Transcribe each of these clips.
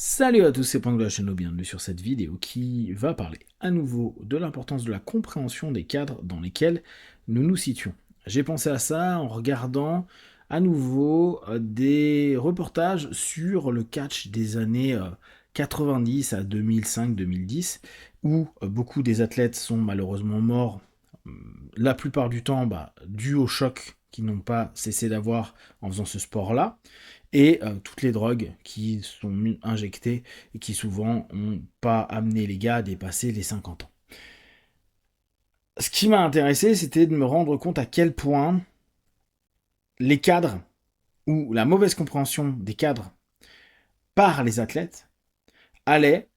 Salut à tous, c'est Pang de la chaîne, bienvenue sur cette vidéo qui va parler à nouveau de l'importance de la compréhension des cadres dans lesquels nous nous situons. J'ai pensé à ça en regardant à nouveau des reportages sur le catch des années 90 à 2005-2010, où beaucoup des athlètes sont malheureusement morts, la plupart du temps dû au choc qu'ils n'ont pas cessé d'avoir en faisant ce sport-là, et toutes les drogues qui sont injectées et qui souvent n'ont pas amené les gars à dépasser les 50 ans. Ce qui m'a intéressé, c'était de me rendre compte à quel point les cadres, ou la mauvaise compréhension des cadres par les athlètes, allait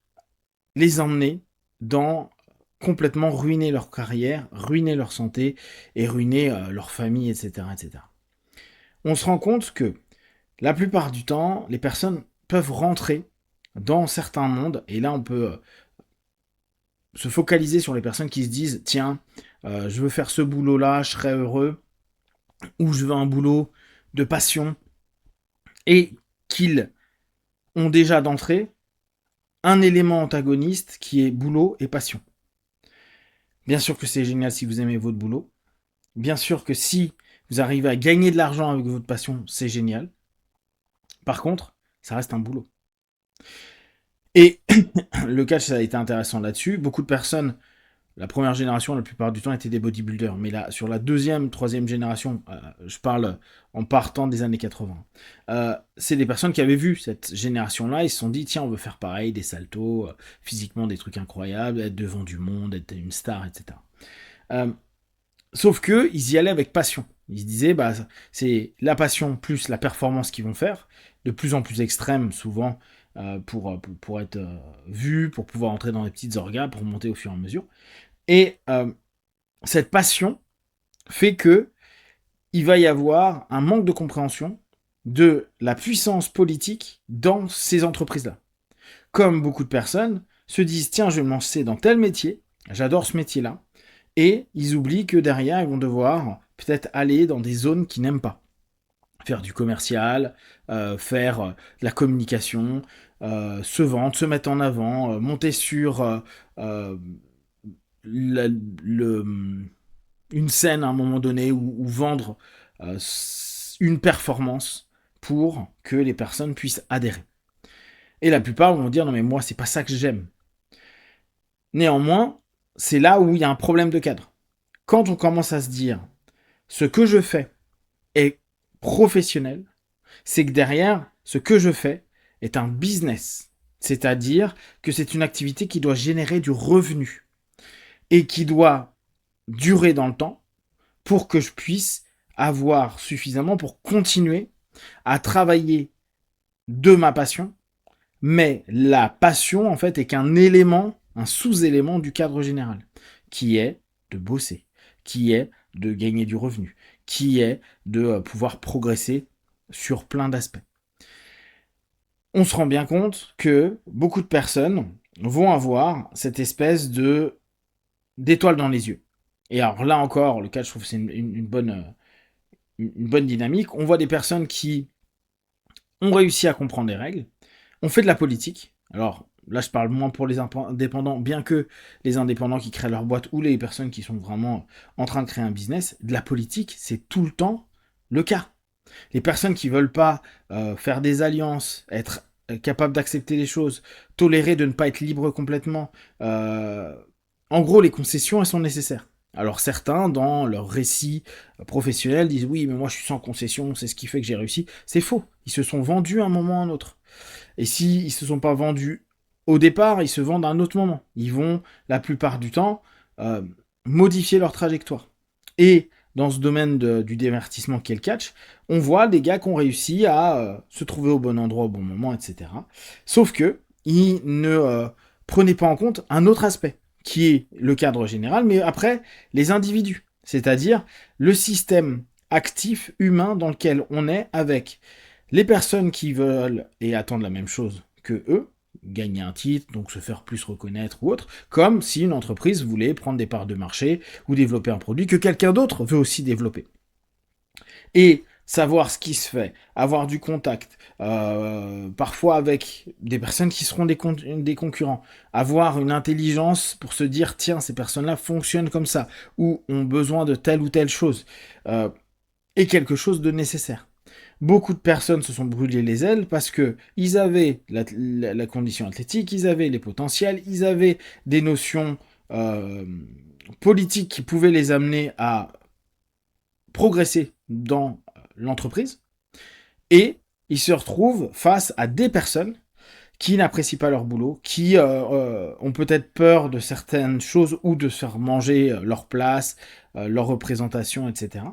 les emmener dans complètement ruiner leur carrière, ruiner leur santé et ruiner leur famille, etc., etc. On se rend compte que la plupart du temps, les personnes peuvent rentrer dans certains mondes, et là on peut se focaliser sur les personnes qui se disent tiens, je veux faire ce boulot-là, je serais heureux, ou je veux un boulot de passion, et qu'ils ont déjà d'entrée un élément antagoniste qui est boulot et passion. Bien sûr que c'est génial si vous aimez votre boulot, bien sûr que si vous arrivez à gagner de l'argent avec votre passion, c'est génial. Par contre, ça reste un boulot. Et le catch, ça a été intéressant là-dessus. Beaucoup de personnes, la première génération, la plupart du temps, étaient des bodybuilders. Mais là, sur la deuxième, troisième génération, je parle en partant des années 80, c'est des personnes qui avaient vu cette génération-là. Ils se sont dit, tiens, on veut faire pareil, des saltos, physiquement des trucs incroyables, être devant du monde, être une star, etc. Sauf que ils y allaient avec passion. Ils se disaient, c'est la passion plus la performance qu'ils vont faire, de plus en plus extrême souvent, pour être vu, pour pouvoir entrer dans les petites orgas, pour monter au fur et à mesure. Et cette passion fait que il va y avoir un manque de compréhension de la puissance politique dans ces entreprises-là. Comme beaucoup de personnes se disent, tiens, je vais me lancer dans tel métier, j'adore ce métier-là, et ils oublient que derrière, ils vont devoir peut-être aller dans des zones qu'ils n'aiment pas. Faire du commercial, faire de la communication, se vendre, se mettre en avant, monter sur la- le, une scène à un moment donné ou vendre euh, une performance pour que les personnes puissent adhérer. Et la plupart vont dire non mais moi c'est pas ça que j'aime. Néanmoins, c'est là où il y a un problème de cadre. Quand on commence à se dire ce que je fais est professionnel, c'est que derrière, ce que je fais est un business. C'est-à-dire que c'est une activité qui doit générer du revenu et qui doit durer dans le temps pour que je puisse avoir suffisamment pour continuer à travailler de ma passion. Mais la passion, en fait, est qu'un élément, un sous-élément du cadre général, qui est de bosser, qui est de gagner du revenu, qui est de pouvoir progresser sur plein d'aspects. On se rend bien compte que beaucoup de personnes vont avoir cette espèce de d'étoile dans les yeux. Et alors là encore, le cas, je trouve que c'est une bonne dynamique. On voit des personnes qui ont réussi à comprendre les règles, on fait de la politique. Alors là, je parle moins pour les indépendants, bien que les indépendants qui créent leur boîte ou les personnes qui sont vraiment en train de créer un business, de la politique, c'est tout le temps le cas. Les personnes qui veulent pas faire des alliances, être capables d'accepter les choses, tolérer de ne pas être libre complètement, en gros, les concessions, elles sont nécessaires. Alors certains, dans leur récit professionnel, disent oui, mais moi je suis sans concession, c'est ce qui fait que j'ai réussi. C'est faux. Ils se sont vendus à un moment ou à un autre. Et s'ils ne se sont pas vendus au départ, ils se vendent à un autre moment. Ils vont, la plupart du temps, euh, modifier leur trajectoire. Et dans ce domaine du divertissement qu'est le catch, on voit des gars qui ont réussi à se trouver au bon endroit au bon moment, etc. Sauf que ils ne prenaient pas en compte un autre aspect, qui est le cadre général, mais après, les individus. C'est-à-dire le système actif humain dans lequel on est avec les personnes qui veulent et attendent la même chose que eux, gagner un titre, donc se faire plus reconnaître ou autre, comme si une entreprise voulait prendre des parts de marché ou développer un produit que quelqu'un d'autre veut aussi développer. Et savoir ce qui se fait, avoir du contact, parfois avec des personnes qui seront des concurrents, avoir une intelligence pour se dire, tiens, ces personnes-là fonctionnent comme ça, ou ont besoin de telle ou telle chose, est quelque chose de nécessaire. Beaucoup de personnes se sont brûlées les ailes parce que ils avaient la condition athlétique, ils avaient les potentiels, ils avaient des notions politiques qui pouvaient les amener à progresser dans l'entreprise, et ils se retrouvent face à des personnes qui n'apprécient pas leur boulot, qui ont peut-être peur de certaines choses ou de se faire manger leur place, leur représentation, etc.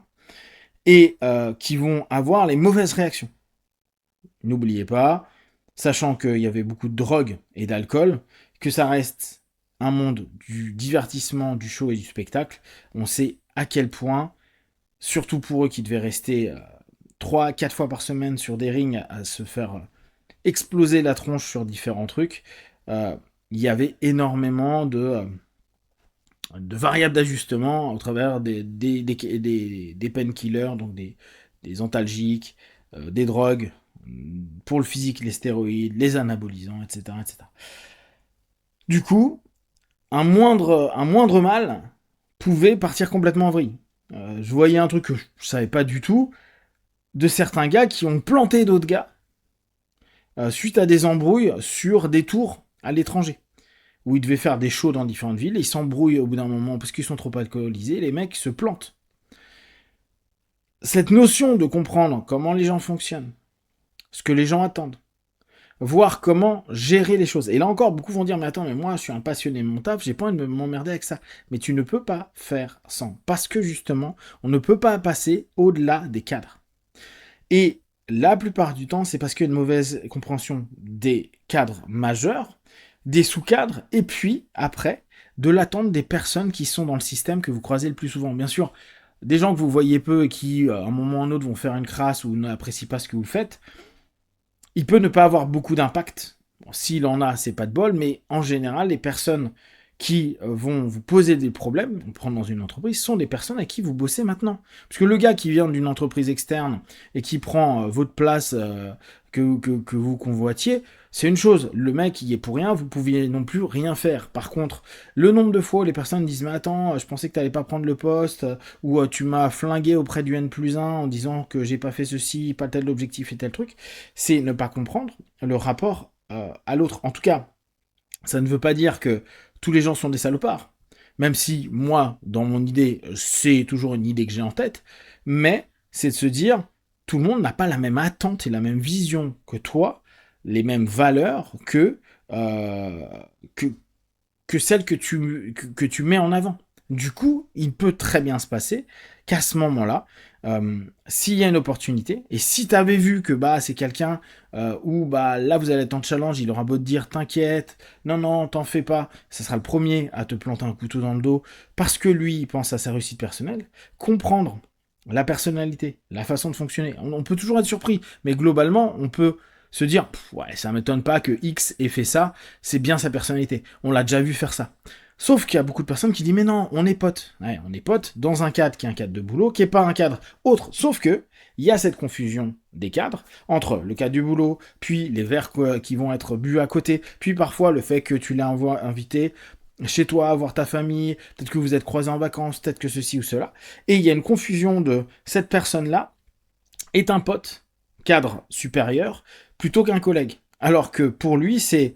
Et qui vont avoir les mauvaises réactions. N'oubliez pas, sachant qu'il y avait beaucoup de drogue et d'alcool, que ça reste un monde du divertissement, du show et du spectacle. On sait à quel point, surtout pour eux qui devaient rester 3-4 fois par semaine sur des rings à se faire exploser la tronche sur différents trucs, il y avait énormément de variables d'ajustement au travers des painkillers, donc des antalgiques, des drogues, pour le physique, les stéroïdes, les anabolisants, etc. etc. Du coup, un moindre mal pouvait partir complètement en vrille. Je voyais un truc que je savais pas du tout, de certains gars qui ont planté d'autres gars suite à des embrouilles sur des tours à l'étranger, où ils devaient faire des shows dans différentes villes, et ils s'embrouillent au bout d'un moment parce qu'ils sont trop alcoolisés, les mecs se plantent. Cette notion de comprendre comment les gens fonctionnent, ce que les gens attendent, voir comment gérer les choses. Et là encore, beaucoup vont dire, mais attends, mais moi je suis un passionné de mon taf, j'ai pas envie de m'emmerder avec ça. Mais tu ne peux pas faire sans, parce que justement, on ne peut pas passer au-delà des cadres. Et la plupart du temps, c'est parce qu'il y a une mauvaise compréhension des cadres majeurs, des sous-cadres, et puis, après, de l'attente des personnes qui sont dans le système que vous croisez le plus souvent. Bien sûr, des gens que vous voyez peu et qui, à un moment ou à un autre, vont faire une crasse ou n'apprécient pas ce que vous faites, il peut ne pas avoir beaucoup d'impact. Bon, s'il en a, c'est pas de bol, mais en général, les personnes qui vont vous poser des problèmes, on prend dans une entreprise, sont des personnes avec qui vous bossez maintenant. Parce que le gars qui vient d'une entreprise externe et qui prend votre place que vous convoitiez, c'est une chose. Le mec, il est pour rien, vous pouviez non plus rien faire. Par contre, le nombre de fois où les personnes disent « Mais attends, je pensais que t'allais pas prendre le poste » ou « Tu m'as flingué auprès du N+1 en disant que j'ai pas fait ceci, pas tel objectif et tel truc », c'est ne pas comprendre le rapport à l'autre. En tout cas, ça ne veut pas dire que tous les gens sont des salopards. Même si, moi, dans mon idée, c'est toujours une idée que j'ai en tête, mais c'est de se dire, tout le monde n'a pas la même attente et la même vision que toi, les mêmes valeurs que celles que tu mets en avant. Du coup, il peut très bien se passer qu'à ce moment-là, s'il y a une opportunité, et si tu avais vu que c'est quelqu'un où là vous allez être en challenge, il aura beau te dire t'inquiète, non, t'en fais pas, ça sera le premier à te planter un couteau dans le dos, parce que lui, il pense à sa réussite personnelle, comprendre la personnalité, la façon de fonctionner. On peut toujours être surpris, mais globalement, on peut se dire, ouais, ça m'étonne pas que X ait fait ça, c'est bien sa personnalité, on l'a déjà vu faire ça. Sauf qu'il y a beaucoup de personnes qui disent, mais non, on est potes. Ouais, on est potes dans un cadre qui est un cadre de boulot, qui n'est pas un cadre autre. Sauf que, il y a cette confusion des cadres, entre le cadre du boulot, puis les verres qui vont être bu à côté, puis parfois le fait que tu l'as invité chez toi, voir ta famille, peut-être que vous êtes croisés en vacances, peut-être que ceci ou cela. Et il y a une confusion de cette personne-là est un pote, cadre supérieur, plutôt qu'un collègue. Alors que pour lui, c'est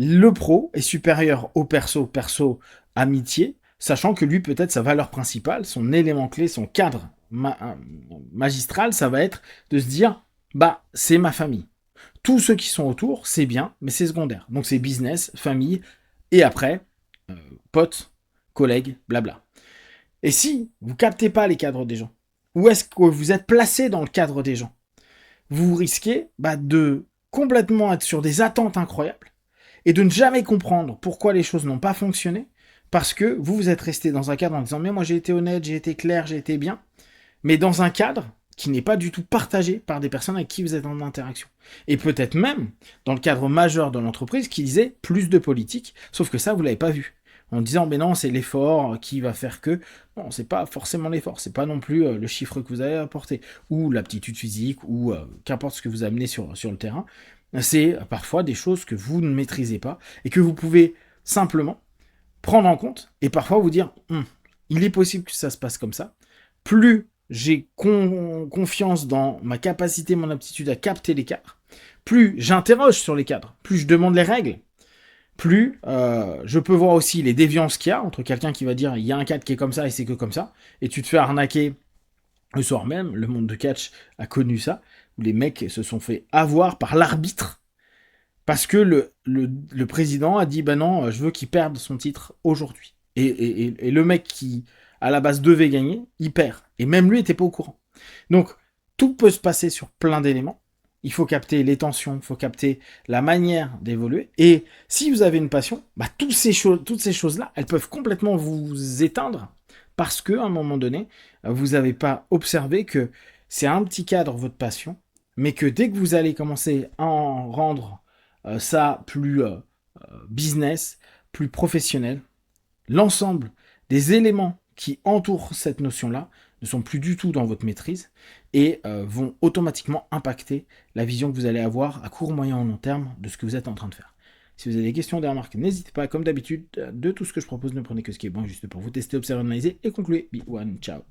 le pro est supérieur au perso amitié, sachant que lui, peut-être, sa valeur principale, son élément clé, son cadre magistral, ça va être de se dire, c'est ma famille. Tous ceux qui sont autour, c'est bien, mais c'est secondaire. Donc c'est business, famille, et après, potes, collègues, blabla. Et si vous captez pas les cadres des gens, où est-ce que vous êtes placé dans le cadre des gens, vous risquez de complètement être sur des attentes incroyables, et de ne jamais comprendre pourquoi les choses n'ont pas fonctionné, parce que vous êtes resté dans un cadre en disant « Mais moi j'ai été honnête, j'ai été clair, j'ai été bien », mais dans un cadre qui n'est pas du tout partagé par des personnes avec qui vous êtes en interaction. Et peut-être même, dans le cadre majeur de l'entreprise, qui disait plus de politique, sauf que ça, vous l'avez pas vu. en disant mais non, c'est l'effort qui va faire que. Non, c'est pas forcément l'effort, c'est pas non plus le chiffre que vous avez apporté, ou l'aptitude physique, ou qu'importe ce que vous amenez sur le terrain. C'est parfois des choses que vous ne maîtrisez pas et que vous pouvez simplement prendre en compte et parfois vous dire il est possible que ça se passe comme ça. Plus j'ai confiance dans ma capacité, mon aptitude à capter les cadres, plus j'interroge sur les cadres, plus je demande les règles, plus je peux voir aussi les déviances qu'il y a entre quelqu'un qui va dire il y a un cadre qui est comme ça et c'est que comme ça, et tu te fais arnaquer le soir même. Le monde de catch a connu ça, où les mecs se sont fait avoir par l'arbitre parce que le président a dit bah non, je veux qu'il perde son titre aujourd'hui. Et le mec qui, à la base, devait gagner, il perd. Et même lui n'était pas au courant. Donc, tout peut se passer sur plein d'éléments. Il faut capter les tensions, il faut capter la manière d'évoluer. Et si vous avez une passion, bah, toutes ces choses-là, elles peuvent complètement vous éteindre parce qu'à un moment donné, vous n'avez pas observé que c'est un petit cadre, votre passion, mais que dès que vous allez commencer à en rendre ça plus business, plus professionnel, l'ensemble des éléments qui entourent cette notion-là ne sont plus du tout dans votre maîtrise et vont automatiquement impacter la vision que vous allez avoir à court, moyen ou long terme de ce que vous êtes en train de faire. Si vous avez des questions, des remarques, n'hésitez pas, comme d'habitude, de tout ce que je propose, ne prenez que ce qui est bon juste pour vous tester, observer, analyser et conclure. Be one, ciao.